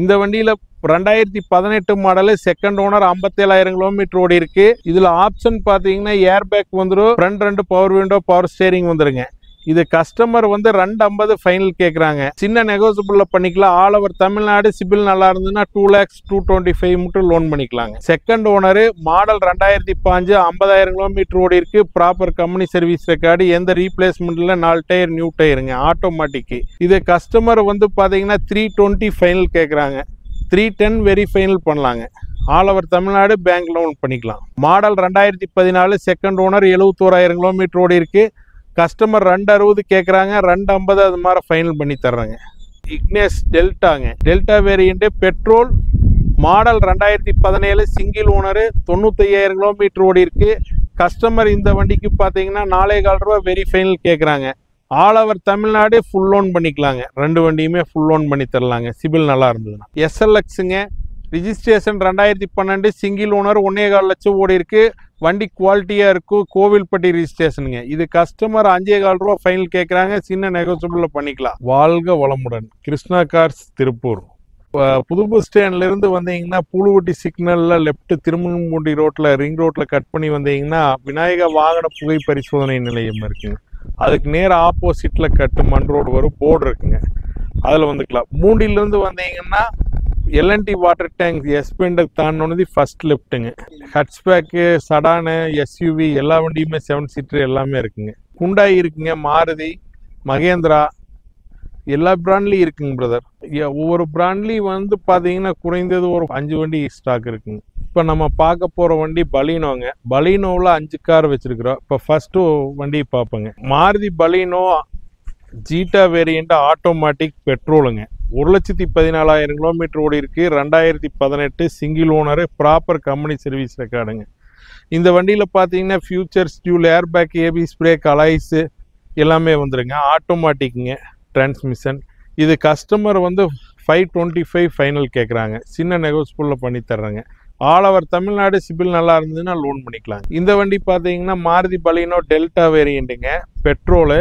இந்த வண்டியில் 2018 model, second owner, 57,000 kilometre ஓடி இருக்கு. இதில் ஆப்ஷன் பார்த்தீங்கன்னா ஏர் பேக் வந்துடும், front 2 power window, power steering வந்துருங்க. இது கஸ்டமர் வந்து 250 ஃபைனல் கேட்குறாங்க. சின்ன நெகோசியபிள்ல பண்ணிக்கலாம். All over Tamil Nadu. சிபில் நல்லா இருந்ததுன்னா 2,02,25 மட்டும் லோன் பண்ணிக்கலாங்க. செகண்ட் ஓனரு, மாடல் 2005, 50,000 கிலோமீட்டர் ஓடி இருக்கு. ப்ராப்பர் கம்பெனி சர்வீஸ் ரெக்கார்டு, எந்த ரீப்ளேஸ்மெண்ட்ல 4 டயர் நியூ டயருங்க, ஆட்டோமேட்டிக். இது கஸ்டமர் வந்து பார்த்தீங்கன்னா 320 ஃபைனல் கேட்குறாங்க. 310 வெரி ஃபைனல் பண்ணலாங்க. All over Tamil Nadu, bank loan பண்ணிக்கலாம். மாடல் 2014, செகண்ட் ஓனர், 71,000 கிலோமீட்டர் ஓடி இருக்கு. கஸ்டமர் 260 கேட்குறாங்க. 250 அது மாதிரி ஃபைனல் பண்ணி தர்றாங்க. இக்னேஸ் டெல்டாங்க, delta variant, petrol, model 2017, single owner, 95,000 kilometre ஓடி இருக்கு. கஸ்டமர் இந்த வண்டிக்கு பார்த்தீங்கன்னா 4,4 ரூபா வெரி ஃபைனல் கேட்குறாங்க. All over Tamil Nadu full loan பண்ணிக்கலாங்க. 2 வண்டியுமே ஃபுல் லோன் பண்ணி தரலாங்க, சிபில் நல்லா இருந்ததுன்னா. SLXங்க, ரிஜிஸ்ட்ரேஷன் 2012, சிங்கிள் ஓனர், 1,4 லட்சம் ஓடி இருக்கு. வண்டி குவாலிட்டியாக இருக்கும். கோவில்பட்டி ரிஜிஸ்ட்ரேஷனுங்க. இது கஸ்டமர் 5,4 ரூபா ஃபைனல் கேட்குறாங்க. சின்ன நெகோசியபிளில் பண்ணிக்கலாம். வாழ்க வளமுடன். கிருஷ்ணா கார்ஸ், திருப்பூர். புது பஸ் ஸ்டாண்ட்லேருந்து வந்தீங்கன்னா புழுவட்டி சிக்னலில் லெஃப்ட், திருமங்கம்பூண்டி ரோட்டில், ரிங் ரோட்டில் கட் பண்ணி வந்தீங்கன்னா விநாயகா வாகன புகை பரிசோதனை நிலையம் இருக்குங்க. அதுக்கு நேர ஆப்போசிட்டில் கட்டு மண் ரோடு வரும், போர்டு இருக்குங்க, அதில் வந்துக்கலாம். பூண்டிலேருந்து வந்தீங்கன்னா LNT வாட்டர் டேங்க் எஸ்பெண்டர் தாண்டோனது ஃபர்ஸ்ட் லெஃப்ட்டுங்க. ஹட்ச்பேக்கு, சடானு, SUV எல்லா வண்டியுமே 7 சீட்டர் எல்லாமே இருக்குங்க. ஹுண்டாய் இருக்குங்க, மாருதி, மகேந்திரா, எல்லா பிராண்ட்லேயும் இருக்குங்க பிரதர். ஒவ்வொரு பிராண்ட்லேயும் வந்து பார்த்தீங்கன்னா குறைந்தது ஒரு 5 வண்டி ஸ்டாக் இருக்குங்க. இப்போ நம்ம பார்க்க போகிற வண்டி பலீனோங்க. பலீனோவில் 5 கார் வச்சுருக்குறோம். இப்போ ஃபஸ்ட்டு வண்டி பார்ப்போங்க. Maruti Baleno Zeta variant, automatic, பெட்ரோலுங்க. 1,14,000 கிலோமீட்டர் ஓடி இருக்கு. 2018, single owner, proper company service ரெக்கார்டுங்க. இந்த வண்டியில் பார்த்தீங்கன்னா features, dual air bag, ABS brake, alloys எல்லாமே வந்துருங்க. ஆட்டோமேட்டிக்குங்க, டிரான்ஸ்மிஷன். இது கஸ்டமர் வந்து 525 ஃபைனல் கேட்குறாங்க. சின்ன நெகோசியபிளில் பண்ணி தர்றாங்க. ஆல் ஓவர் தமிழ்நாடு, சிபில் நல்லா இருந்ததுன்னா லோன் பண்ணிக்கலாம். இந்த வண்டி பார்த்தீங்கன்னா மாருதி பலீனோ டெல்டா வேரியண்ட்டுங்க, பெட்ரோலு,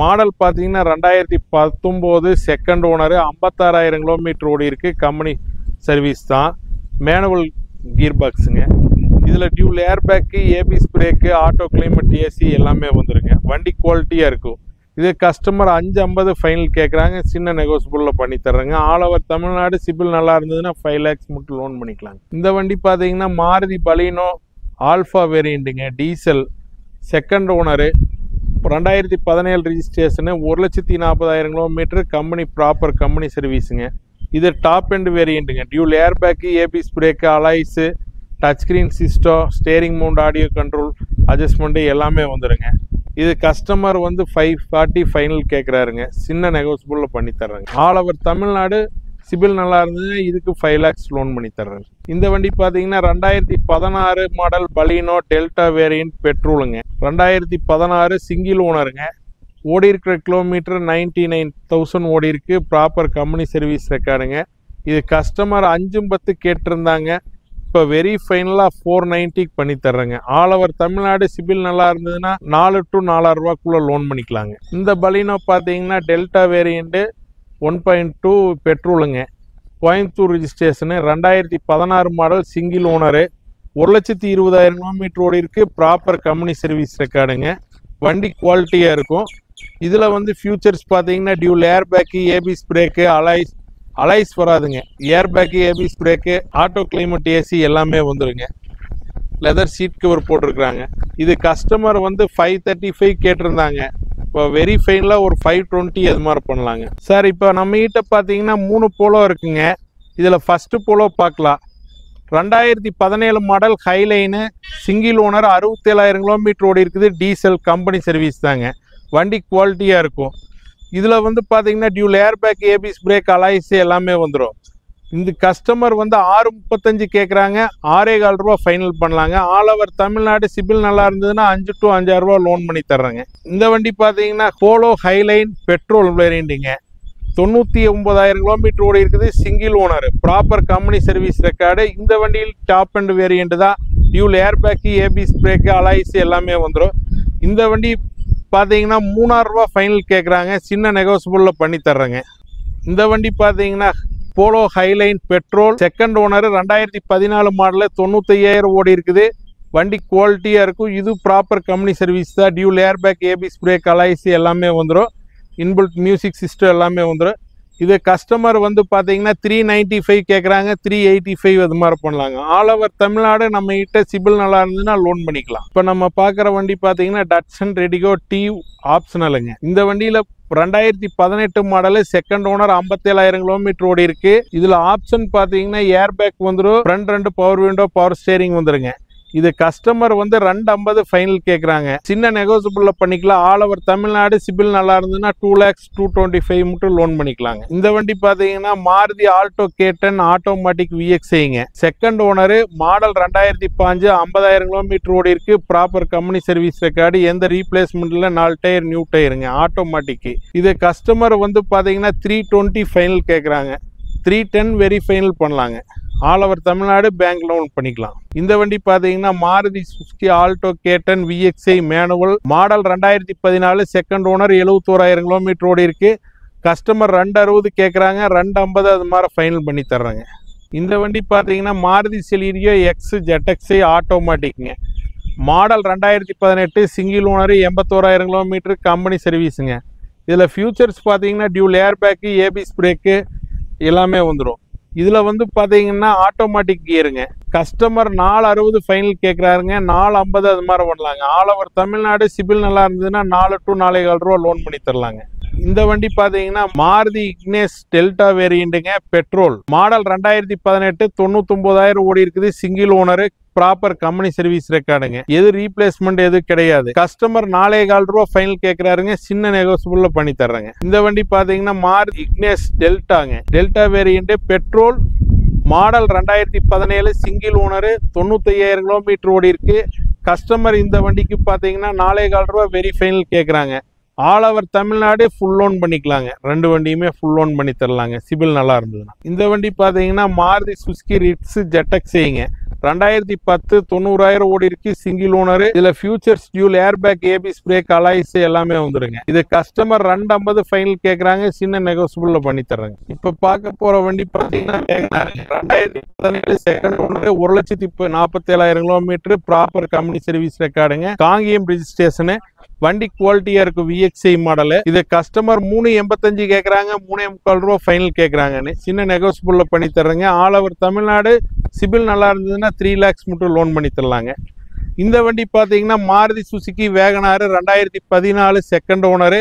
மாடல் பார்த்தீங்கன்னா 2019, செகண்ட் ஓனரு, 56,000 கிலோமீட்டர் ஓடி இருக்கு. கம்பெனி சர்வீஸ் தான். மேனுவல் கீர் பாக்ஸுங்க. இதில் dual air bag, ABS brake, auto climate, AC எல்லாமே வந்துருங்க. வண்டி குவாலிட்டியாக இருக்கும். இது கஸ்டமர் 550 ஃபைனல் கேட்குறாங்க. சின்ன நெகோசியபிளில் பண்ணி தர்றாங்க. ஆல் ஓவர் தமிழ்நாடு, சிபில் நல்லா இருந்ததுன்னா 5 lakhs மட்டும் லோன் பண்ணிக்கலாங்க. இந்த வண்டி பார்த்தீங்கன்னா மாருதி பலீனோ ஆல்ஃபா வேரியண்ட்டுங்க, diesel, second owner, 2017 registration, 1,40,000 kilometre, company proper company சர்வீஸுங்க. இது டாப் எண்ட் வேரியண்ட்டுங்க. Dual air bag, ABS brake, alloys, touch screen system, steering mount, audio control, adjustment எல்லாமே வந்துடுங்க. இது கஸ்டமர் வந்து 540 ஃபைனல் கேட்குறாருங்க. சின்ன நெகோசியபிளில் பண்ணி தர்றாங்க. ஆல் ஓவர் தமிழ்நாடு, சிபில் நல்லா இருந்தது, இதுக்கு 5 lakhs லோன் பண்ணி தர்றாங்க. இந்த வண்டி பார்த்தீங்கன்னா 2016 மாடல் பலீனோ டெல்டா வேரியன்ட், பெட்ரோலுங்க. 2016, சிங்கிள் ஓனருங்க. ஓடி இருக்கிற கிலோமீட்டர் 99,000 ஓடி இருக்கு. ப்ராப்பர் கம்பெனி சர்வீஸ் ரெக்கார்டுங்க. இது கஸ்டமர் 510 கேட்டிருந்தாங்க. இப்போ வெரி ஃபைனலாக 490 பண்ணி தர்றேங்க. ஆல் ஓவர் தமிழ்நாடு, சிபில் நல்லா இருந்ததுன்னா 4 to 4,000 ரூபாக்குள்ளே லோன் பண்ணிக்கலாங்க. இந்த பலீனோ பார்த்தீங்கன்னா டெல்டா வேரியண்ட்டு, 1.2 பெட்ரோலுங்க, Coimbatore registration, 2016 model, single owner, 1,20,000 kilometre ஓடி இருக்கு. ப்ராப்பர் கம்பெனி சர்வீஸ் ரெக்கார்டுங்க. வண்டி குவாலிட்டியாக இருக்கும். இதில் வந்து ஃபியூச்சர்ஸ் பார்த்தீங்கன்னா dual air bag, ABS brake, alloys வராதுங்க. Air bag, ABS brake, auto climate, AC எல்லாமே வந்துருங்க. லெதர் சீட் கவர் போட்டிருக்கிறாங்க. இது கஸ்டமர் வந்து 535 கேட்டிருந்தாங்க. இப்போ வெரி ஃபைனலாக ஒரு 520 அது மாதிரி பண்ணலாங்க. சார் இப்போ நம்மகிட்ட பார்த்தீங்கன்னா 3 போலோ இருக்குங்க. இதில் ஃபஸ்ட்டு போலோ பார்க்கலாம். 2017 model Highline, single owner, 67,000 kilometre ஓடி இருக்குது. டீசல், கம்பெனி சர்வீஸ் தாங்க. வண்டி குவாலிட்டியாக இருக்கும். இதில் வந்து பார்த்தீங்கன்னா dual air bag, ABS brake, alloys எல்லாமே வந்துடும். இந்த கஸ்டமர் வந்து 635 கேட்குறாங்க. 6,15 ரூபா ஃபைனல் பண்ணலாங்க. ஆல் ஓவர் தமிழ்நாடு, சிபில் நல்லா இருந்ததுன்னா 5 to 5,000 ரூபா லோன் பண்ணி தர்றாங்க. இந்த வண்டி பார்த்தீங்கன்னா போலோ ஹைலைன் பெட்ரோல் வேரியண்ட்டுங்க. 99,000 கிலோமீட்டர் ஓடி இருக்குது. Single owner, proper company service record. இந்த வண்டியில் டாப் அண்ட் வேரியண்ட் தான். Dual air bag, ABS brake, alloys எல்லாமே வந்துடும். இந்த வண்டி பார்த்தீங்கன்னா 3,000 ரூபா ஃபைனல் கேட்குறாங்க. சின்ன நெகோசியபிளில் பண்ணி தர்றேங்க. இந்த வண்டி பார்த்தீங்கன்னா Polo Highline petrol, second owner, 2014 model, 95,000 ஓடி இருக்குது. வண்டி குவாலிட்டியாக இருக்கும். இது ப்ராப்பர் கம்பெனி சர்வீஸ் தான். Dual air bag, ABS brake, alloys எல்லாமே வந்துடும். இன்பில்ட் மியூசிக் சிஸ்டம் எல்லாமே வந்துடும். இது கஸ்டமர் வந்து பார்த்தீங்கன்னா 395 கேட்குறாங்க, 385 அது மாதிரி பண்ணலாங்க. ஆல் ஓவர் தமிழ்நாடு நம்ம கிட்ட சிபில் நல்லா இருந்ததுன்னா லோன் பண்ணிக்கலாம். இப்போ நம்ம பார்க்குற வண்டி பார்த்தீங்கன்னா டட்சன் ரெடிகோ டி ஆப்ஷனலுங்க. இந்த வண்டியில் 2018 மாடலு, செகண்ட் ஓனர், 57,000 கிலோமீட்டர் ஓடி இருக்கு. இதில் ஆப்ஷன் பார்த்தீங்கன்னா ஏர் பேக் வந்துடும், front 2 power window, power steering வந்துருங்க. இது கஸ்டமர் வந்து 250 ஃபைனல் கேட்குறாங்க. சின்ன நெகோசியபிள் பண்ணிக்கலாம். ஆல் ஓவர் தமிழ்நாடு சிபில் நல்லா இருந்ததுன்னா 2,02,25 மட்டும் லோன் பண்ணிக்கலாங்க. இந்த வண்டி பார்த்தீங்கன்னா மாருதி ஆல்டோ K10 ஆட்டோமேட்டிக் VXIங்க. செகண்ட் ஓனரு, மாடல் 2005, 50,000 கிலோமீட்டர் ஓடி இருக்கு. ப்ராப்பர் கம்பெனி சர்வீஸ் ரெக்கார்டு, எந்த ரீப்ளேஸ்மெண்ட்ல 4 டயர் நியூ டயருங்க, ஆட்டோமேட்டிக். இது கஸ்டமர் வந்து பார்த்தீங்கன்னா 320 ஃபைனல் கேட்குறாங்க. 310 வெரி ஃபைனல் பண்ணலாங்க. All over Tamil Nadu bank loan பண்ணிக்கலாம். இந்த வண்டி பார்த்தீங்கன்னா Maruti Suzuki Alto K10 VXI manual, model 2014, second owner, 71,000 kilometre ஓடி இருக்கு. கஸ்டமர் 260 கேட்குறாங்க, 250 அது மாதிரி ஃபைனல் பண்ணி தர்றாங்க. இந்த வண்டி பார்த்தீங்கன்னா மாருதி செலீரியோ எக்ஸ் ZXi ஆட்டோமேட்டிக்ங்க. Model 2018, single owner, 81,000 kilometre, company சர்வீஸுங்க. இதில் ஃபியூச்சர்ஸ் பார்த்தீங்கன்னா dual air bag, ABS brake எல்லாமே வந்துடும். இதில் வந்து பார்த்தீங்கன்னா ஆட்டோமேட்டிக் கியருங்க. கஸ்டமர் 460 ஃபைனல் கேட்குறாருங்க, 450 அது மாதிரி பண்ணலாங்க. ஆல் ஓவர் தமிழ்நாடு சிபில் நல்லா இருந்ததுன்னா 4 to 4,400 ரூபா லோன் பண்ணி தரலாங்க. இந்த வண்டி பார்த்தீங்கன்னா மாருதி இக்னேஸ் டெல்டா வேரியண்ட்டுங்க, பெட்ரோல், மாடல் 2018, 99,000 ஓடி இருக்குது. Single owner, proper company service ரெக்கார்டுங்க. எது ரீப்ளேஸ்மெண்ட் எது கிடையாது. கஸ்டமர் 4,400 ரூபா ஃபைனல் கேட்குறாருங்க, சின்ன நெகோசியபிள் பண்ணி தர்றாங்க. இந்த வண்டி பார்த்தீங்கன்னா மாருதி இக்னேஸ் டெல்டாங்க, delta variant, petrol, model 2017, single owner, 95,000 kilometre ஓடி இருக்கு. கஸ்டமர் இந்த வண்டிக்கு பார்த்தீங்கன்னா 4,400 ரூபா வெரி ஃபைனல் கேட்குறாங்க. All over Tamil Nadu full loan பண்ணிக்கலாங்க. 2 வண்டியுமே ஃபுல் லோன் பண்ணி தரலாங்க, சிபில் நல்லா இருந்ததுன்னா. இந்த வண்டி பார்த்தீங்கன்னா மாருதி சுசுகி ரிட்ஸ் ZXiங்க. 2010, 90,000 ஓடி இருக்கு. Single owner. இதுல features dual air bag, ABS brake, alloys எல்லாமே வந்துருங்க. இது கஸ்டமர் 250 ஃபைனல் கேட்குறாங்க, சின்ன நெகோசியபிள் பண்ணி தர்றாங்க. இப்ப பார்க்க போற வண்டி பார்த்தீங்கன்னா 2017 second owner, 1,47,000 kilometre, proper company service ரெக்கார்டுங்க, காங்கேயம் ரிஜிஸ்ட்ரேஷனு. வண்டி குவாலிட்டியா இருக்கு, VXI மாடல். இது கஸ்டமர் 385 கேட்குறாங்க, 3,45 ரூபா ஃபைனல் கேட்குறாங்கன்னு, சின்ன நெகோசியபிள் பண்ணி தர்றாங்க. ஆல் ஓவர் தமிழ்நாடு சிபில் நல்லா இருந்ததுன்னா 3 lakhs மட்டும் லோன் பண்ணி தரலாங்க. இந்த வண்டி பார்த்தீங்கன்னா Maruti Suzuki WagonR, 2014, second owner,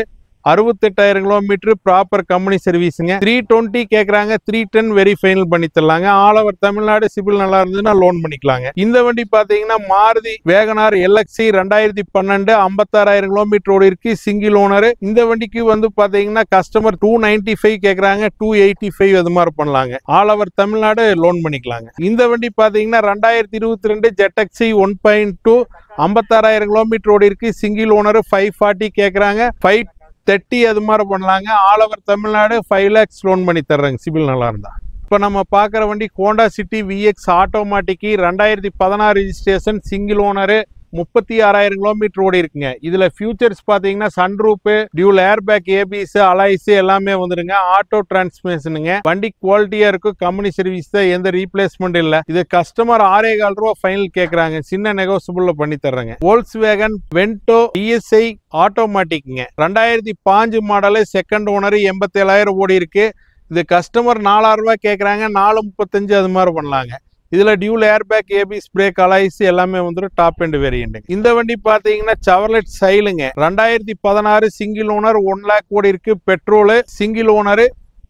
68,000 kilometre, proper company சர்வீஸுங்க. 320 கேட்குறாங்க, 310 வெரி ஃபைனல் பண்ணி தரலாங்க. ஆல் ஓவர் தமிழ்நாடு சிபில் நல்லா இருந்ததுன்னா லோன் பண்ணிக்கலாங்க. இந்த வண்டி பார்த்தீங்கன்னா மாருதி வேகனார் LXi 2012, 56,000 கிலோமீட்டர் ஓடி இருக்கு. Single owner. இந்த வண்டிக்கு வந்து பார்த்தீங்கன்னா கஸ்டமர் 295 கேட்குறாங்க, 285 அது மாதிரி பண்ணலாங்க. ஆல் ஓவர் தமிழ்நாடு லோன் பண்ணிக்கலாங்க. இந்த வண்டி பார்த்தீங்கன்னா 2022 ZXi 1.2, 56,000 கிலோமீட்டர் ஓடி இருக்கு. சிங்கிள் ஓனர், 540 கேட்குறாங்க, 530 அது மாதிரி பண்ணலாங்க. All over Tamil Nadu 5 lakhs loan பண்ணி தர்றாங்க, சிபில் நல்லா இருந்தா. இப்போ நம்ம பார்க்குற வண்டி Honda city VX automatic, 2016 registration, single owner, 36,000 kilometre ஓடி இருக்குங்க. இதுல ஃபியூச்சர்ஸ் பாத்தீங்கன்னா sunroof, dual air bag, ABS, alloys எல்லாமே வந்துருங்க. ஆட்டோ டிரான்ஸ்மிஷனுங்க. வண்டி குவாலிட்டியா இருக்கும், கம்பெனி சர்வீஸ் தான், எந்த ரீப்ளேஸ்மெண்ட் இல்ல. இது கஸ்டமர் 6,400 ரூபா ஃபைனல் கேக்குறாங்க, சின்ன நெகோசியபிள் பண்ணி தர்றாங்க. Volkswagen Vento ESI ஆட்டோமேட்டிக்ங்க, 2005 model, second owner, 87,000 ஓடி இருக்கு. இது கஸ்டமர் 4,000 ரூபாய் கேக்குறாங்க, 435 அது மாதிரி பண்ணலாங்க. இதுல dual air bag, ABS brake, alloys எல்லாமே வந்துடும், டாப் எண்ட் வேரியன்ட். இந்த வண்டி பாத்தீங்கன்னா செவர்லெட் சைலுங்க, 2016 சிங்கிள் ஓனர், 1 lakh ஓடி இருக்கு. பெட்ரோல், சிங்கிள் ஓனர்,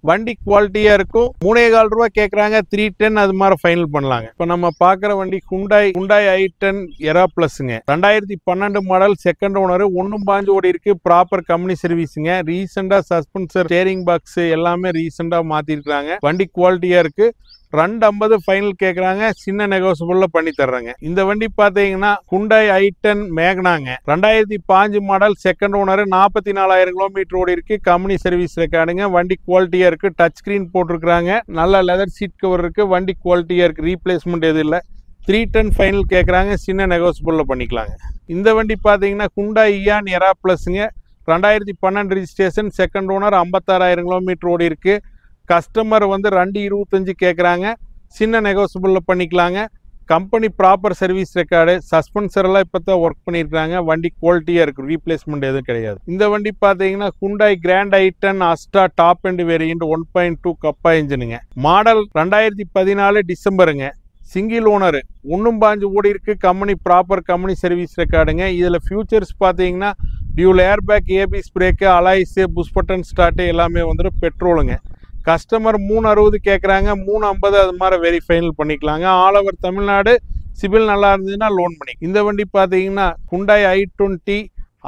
வண்டி குவாலிட்டியா இருக்கும். 3,400 ரூபாய் கேக்குறாங்க, 310 அது மாதிரி ஃபைனல் பண்ணலாங்க. இப்ப நம்ம பாக்குற வண்டி ஹுண்டாய் i10 எரா பிளஸ்ங்க, 2012 மாடல், செகண்ட் ஓனர், 1.5 ஓடி இருக்கு. ப்ராப்பர் கம்பெனி சர்வீஸுங்க. ரீசெண்டா சஸ்பென்சர், ஸ்டீரிங் பாக்ஸ் எல்லாமே ரீசெண்டா மாத்திருக்காங்க. வண்டி குவாலிட்டியா இருக்கு. 250 ஃபைனல் கேக்குறாங்க, சின்ன நெகோசியபிள்ல பண்ணி தர்றாங்க. இந்த வண்டி பாத்தீங்கன்னா ஹுண்டாய் i10 மேக்னாங்க, 2005 மாடல், செகண்ட் ஓனர், 44,000 கிலோமீட்டர் ஓடி இருக்கு. கம்பெனி சர்வீஸ் ரெக்கார்டுங்க. வண்டி குவாலிட்டியா இருக்கு. டச் ஸ்கிரீன் போட்டிருக்காங்க. நல்ல லெதர் சீட் கவர் இருக்கு. வண்டி குவாலிட்டியா இருக்கு. ரீப்ளேஸ்மெண்ட் எதுவும் இல்லை. 310 ஃபைனல் கேக்குறாங்க, சின்ன நெகோசியபிள்ல பண்ணிக்கலாங்க. இந்த வண்டி பாத்தீங்கன்னா ஹுண்டாய் இயான் எரா பிளஸ்ங்க, 2012 ரிஜிஸ்ட்ரேஷன், செகண்ட் ஓனர், 56,000 கிலோமீட்டர் ஓடி இருக்கு. கஸ்டமர் வந்து 225 கேட்குறாங்க, சின்ன நெகோசியபிளில் பண்ணிக்கலாங்க. Company proper service record, suspension எல்லாம் இப்போ தான் ஒர்க் பண்ணியிருக்காங்க. வண்டி குவாலிட்டியாக இருக்குது, ரீப்ளேஸ்மெண்ட் எதுவும் கிடையாது. இந்த வண்டி பார்த்தீங்கன்னா Hyundai Grand i10 Asta top end variant 1.2 Kappa இன்ஜினுங்க. மாடல் 2014 டிசம்பருங்க. சிங்கிள் ஓனர், ஒன்றும் பாஞ்சு ஓடி இருக்கு. கம்பெனி ப்ராப்பர் கம்பெனி சர்வீஸ் ரெக்கார்டுங்க. இதில் ஃபியூச்சர்ஸ் பார்த்தீங்கன்னா dual air bag, ABS brake, alloys, push button start எல்லாமே வந்துடும். பெட்ரோலுங்க. கஸ்டமர் 360 கேட்குறாங்க, 350 அது மாதிரி வெரி ஃபைனல் பண்ணிக்கலாங்க. ஆல் ஓவர் தமிழ்நாடு, சிபில் நல்லா இருந்ததுன்னா லோன் பண்ணி. இந்த வண்டி பார்த்தீங்கன்னா Hyundai i20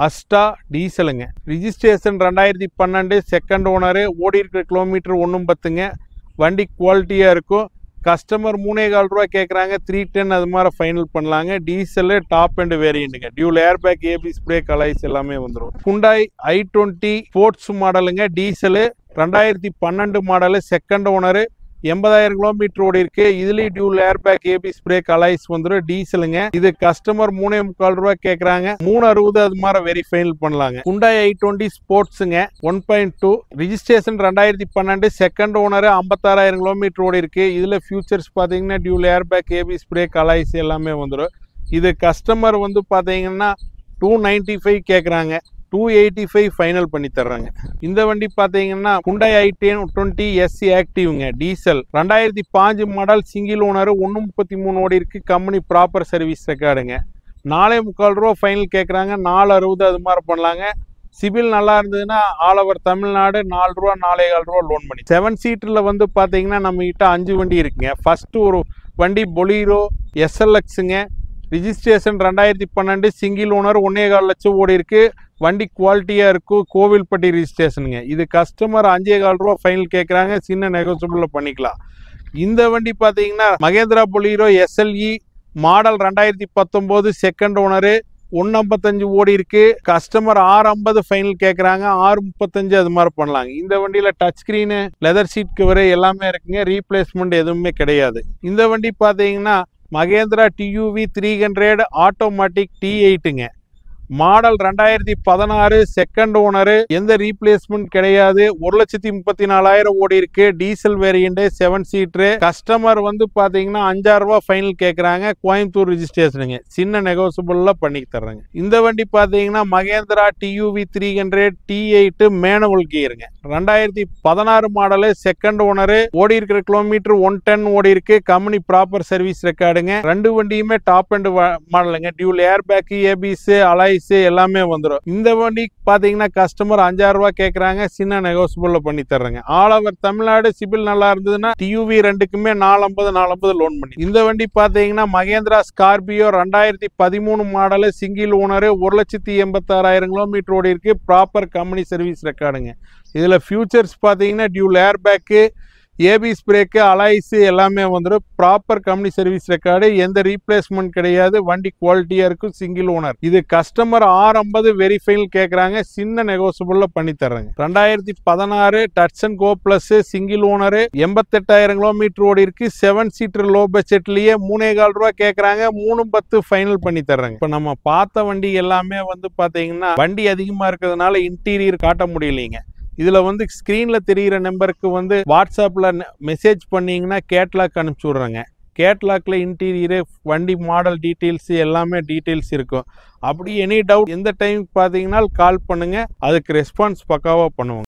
Asta டீசலுங்க. ரிஜிஸ்ட்ரேஷன் 2012, செகண்ட் ஓனரு, ஓடி இருக்கிற கிலோமீட்டர் 110ங்க. வண்டி குவாலிட்டியாக இருக்கும். கஸ்டமர் 3.25 ரூபா கேட்குறாங்க, 310 அது மாதிரி ஃபைனல் பண்ணலாங்க. டீசலு டாப் அண்ட் வேரியண்ட்டுங்க. Dual air bag, ABS brake, alloys எல்லாமே வந்துடும். Hyundai i20 ஸ்போர்ட்ஸ் மாடலுங்க. Diesel 2012 model, second owner, 80,000 kilometre ஓடி இருக்கு. இதுலேயும் dual air bag, ABS brake, alloys வந்துடும். டீசலுங்க. இது கஸ்டமர் 3.25 ரூபா கேட்குறாங்க, 360 அது மாதிரி வெரி ஃபைனல் பண்ணலாங்க. Hyundai i20 ஸ்போர்ட்ஸுங்க 1.2, ரிஜிஸ்ட்ரேஷன் 2012, செகண்ட் ஓனரு, 56,000 கிலோமீட்டர் ஓடி இருக்கு. இதில் ஃபியூச்சர்ஸ் பார்த்தீங்கன்னா dual air bag, ABS brake, alloys எல்லாமே வந்துடும். இது கஸ்டமர் வந்து பார்த்தீங்கன்னா 295 கேட்குறாங்க, 285 ஃபைனல் பண்ணி தர்றாங்க. இந்த வண்டி பார்த்தீங்கன்னா Hyundai i10 SC ஆக்டிவ்ங்க. டீசல் 2005 மாடல், சிங்கிள் ஓனர், 133 ஓடி இருக்கு. Company proper service ரெக்கார்டுங்க. 4.25 ரூபா ஃபைனல் கேட்குறாங்க, 460 அது மாதிரி பண்ணலாங்க. சிபில் நல்லா இருந்ததுன்னா ஆல் ஓவர் தமிழ்நாடு 4 ரூபா 4.25 ரூபா லோன் பண்ணி. 7 சீட்டரில் வந்து பார்த்தீங்கன்னா நம்ம கிட்ட 5 வண்டி இருக்குங்க. ஃபர்ஸ்ட் ஒரு வண்டி பொலீரோ SLXங்க. ரிஜிஸ்ட்ரேஷன் 2012, சிங்கிள் ஓனர், 1.25 லட்சம் ஓடி இருக்கு. வண்டி குவாலிட்டியாக இருக்கும். கோவில்பட்டி ரிஜிஸ்ட்ரேஷனுங்க. இது கஸ்டமர் 5.25 ரூபா ஃபைனல் கேட்குறாங்க, சின்ன நெகோசியபிளில் பண்ணிக்கலாம். இந்த வண்டி பார்த்தீங்கன்னா Mahindra Bolero SLE model 2019, second owner, 155 ஓடி இருக்கு. கஸ்டமர் 650 ஃபைனல் கேட்குறாங்க, 635 அது மாதிரி பண்ணலாங்க. இந்த வண்டியில் touch screen, leather seat cover எல்லாமே இருக்குங்க. ரீப்ளேஸ்மெண்ட் எதுவுமே கிடையாது. இந்த வண்டி பார்த்தீங்கன்னா மகேந்திரா TUV 300 ஆட்டோமேட்டிக் T8ங்க. மாடல் 2016, செகண்ட் ஓனரு, எந்த ரீப்ளேஸ்மெண்ட் கிடையாது. 1,34,000 ஓடி இருக்கு. Diesel variant, 7 seater. கஸ்டமர் வந்து பாத்தீங்கன்னா 5,000 ரூபா ஃபைனல் கேட்குறாங்க, கோயம்புத்தூர் ரிஜிஸ்ட்ரேஷனுங்க. சின்ன நெகோசியபிள்ல பண்ணி தர்றாங்க. இந்த வண்டி பாத்தீங்கன்னா மகேந்திரா TUV 300 T8 மேனுவல் கியருங்க. 2016 மாடலு, செகண்ட் ஓனரு, ஓடி இருக்கிற கிலோமீட்டர் 110 ஓடி இருக்கு. கம்பெனி ப்ராப்பர் சர்வீஸ் ரெக்கார்டுங்க. ரெண்டு வண்டியுமே டாப் அண்ட் மாடலுங்க. Dual air bag, ABS, alloys எல்லாமே வந்துடும். இந்த வண்டி பாத்தீங்கன்னா கஸ்டமர் 5,000 ரூபா கேட்குறாங்க, சின்ன நெகோசியபிள்ல பண்ணி தர்றாங்க. ஆல் ஓவர் தமிழ்நாடு, சிபில் நல்லா இருந்ததுன்னா TUV ரெண்டுக்குமே 450 லோன் பண்ணி. இந்த வண்டி பாத்தீங்கன்னா Mahindra Scorpio 2013 model, single owner, 1,86,000 kilometre ஓடி இருக்கு. ப்ராப்பர் கம்பெனி சர்வீஸ் ரெக்கார்டுங்க. இதுல ஃபியூச்சர்ஸ் பாத்தீங்கன்னா dual air bag, ABS brake, alloys எல்லாமே வந்துடும். ப்ராப்பர் கம்பெனி சர்வீஸ் ரெக்கார்டு, எந்த ரீப்ளேஸ்மெண்ட் கிடையாது. வண்டி குவாலிட்டியா இருக்கும். Single owner. இது கஸ்டமர் 650 வெரி ஃபைனல் கேட்குறாங்க, சின்ன நெகோசியபிள்ல பண்ணி தர்றாங்க. 2016 Datsun Go plus, single owner, 88,000 kilometre ஓடி இருக்கு. 7 சீட்டர் லோ பட்ஜெட்லயே 3.25 ரூபா கேட்குறாங்க, 310 ஃபைனல் பண்ணி தர்றாங்க. இப்போ நம்ம பார்த்த வண்டி எல்லாமே வந்து பாத்தீங்கன்னா வண்டி அதிகமா இருக்கிறதுனால இன்டீரியர் காட்ட முடியலைங்க. இதுல வந்து ஸ்கிரீன்ல தெரிகிற நம்பருக்கு வந்து வாட்ஸ்அப்ல மெசேஜ் பண்ணீங்கன்னா கேட்லாக் அனுப்பிச்சு விடுறாங்க. கேட்லாக்ல இன்டீரியரு, வண்டி மாடல் டீட்டெயில்ஸ் எல்லாமே டீட்டெயில்ஸ் இருக்கும். அப்படி எனி டவுட் எந்த டைம் பார்த்தீங்கன்னா கால் பண்ணுங்க, அதுக்கு ரெஸ்பான்ஸ் பக்காவாக பண்ணுவோம்.